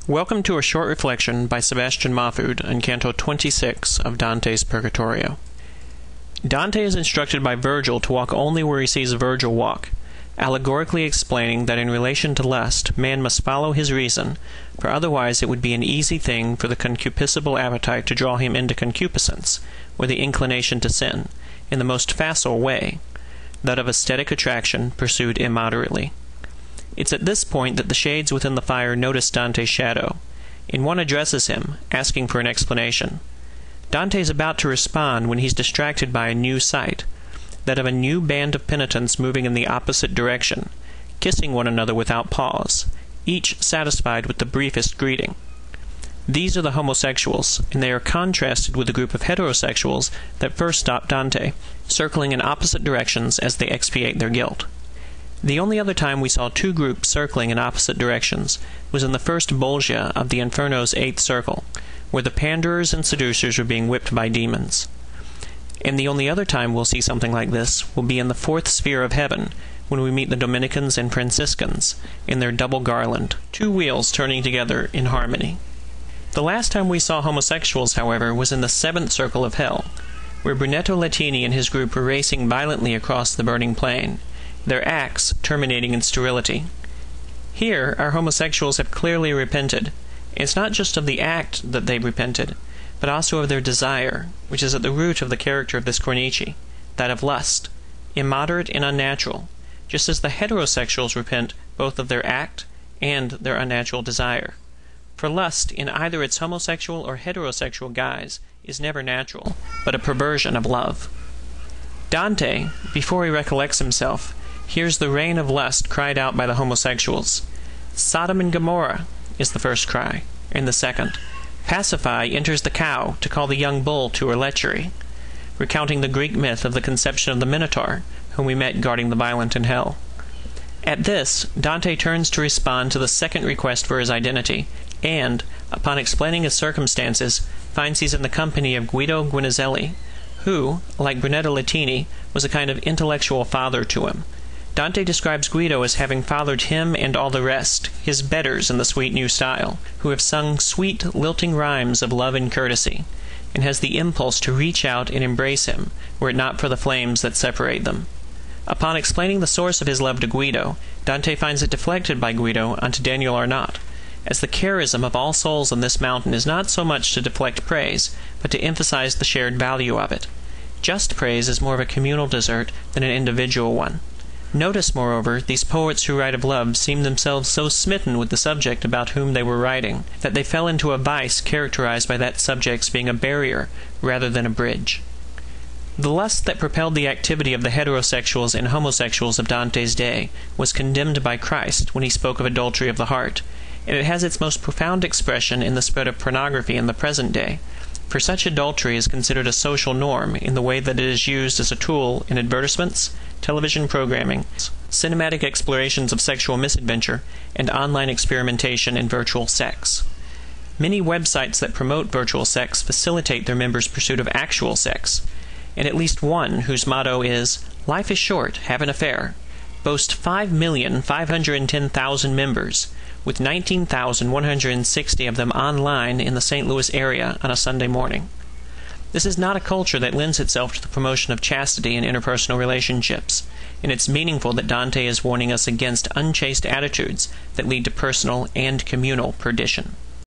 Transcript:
Welcome to a short reflection by Sebastian Mahfoud on Canto 26 of Dante's Purgatorio. Dante is instructed by Virgil to walk only where he sees Virgil walk, allegorically explaining that in relation to lust, man must follow his reason, for otherwise it would be an easy thing for the concupiscible appetite to draw him into concupiscence, or the inclination to sin, in the most facile way, that of aesthetic attraction pursued immoderately. It's at this point that the shades within the fire notice Dante's shadow, and one addresses him, asking for an explanation. Dante is about to respond when he's distracted by a new sight, that of a new band of penitents moving in the opposite direction, kissing one another without pause, each satisfied with the briefest greeting. These are the homosexuals, and they are contrasted with the group of heterosexuals that first stopped Dante, circling in opposite directions as they expiate their guilt. The only other time we saw two groups circling in opposite directions was in the first Bolgia of the Inferno's eighth circle, where the panderers and seducers were being whipped by demons. And the only other time we'll see something like this will be in the fourth sphere of heaven, when we meet the Dominicans and Franciscans in their double garland, two wheels turning together in harmony. The last time we saw homosexuals, however, was in the seventh circle of hell, where Brunetto Latini and his group were racing violently across the burning plain, their acts terminating in sterility. Here, our homosexuals have clearly repented. It's not just of the act that they repented, but also of their desire, which is at the root of the character of this cornice, that of lust, immoderate and unnatural, just as the heterosexuals repent both of their act and their unnatural desire. For lust, in either its homosexual or heterosexual guise, is never natural, but a perversion of love. Dante, before he recollects himself, hears the reign of lust cried out by the homosexuals. Sodom and Gomorrah is the first cry, and the second. Pacify enters the cow to call the young bull to her lechery, recounting the Greek myth of the conception of the Minotaur, whom we met guarding the violent in hell. At this, Dante turns to respond to the second request for his identity, and, upon explaining his circumstances, finds he's in the company of Guido Guinizelli, who, like Brunetto Latini, was a kind of intellectual father to him. Dante describes Guido as having fathered him and all the rest, his betters in the sweet new style, who have sung sweet, lilting rhymes of love and courtesy, and has the impulse to reach out and embrace him, were it not for the flames that separate them. Upon explaining the source of his love to Guido, Dante finds it deflected by Guido onto Daniel Arnaut, as the charism of all souls on this mountain is not so much to deflect praise, but to emphasize the shared value of it. Just praise is more of a communal desert than an individual one. Notice, moreover, these poets who write of love seem themselves so smitten with the subject about whom they were writing, that they fell into a vice characterized by that subject's being a barrier rather than a bridge. The lust that propelled the activity of the heterosexuals and homosexuals of Dante's day was condemned by Christ when he spoke of adultery of the heart, and it has its most profound expression in the spread of pornography in the present day, for such adultery is considered a social norm in the way that it is used as a tool in advertisements, television programming, cinematic explorations of sexual misadventure, and online experimentation in virtual sex. Many websites that promote virtual sex facilitate their members' pursuit of actual sex, and at least one, whose motto is, "Life is short, have an affair," boast 5,510,000 members, with 19,160 of them online in the St. Louis area on a Sunday morning. This is not a culture that lends itself to the promotion of chastity in interpersonal relationships, and it's meaningful that Dante is warning us against unchaste attitudes that lead to personal and communal perdition.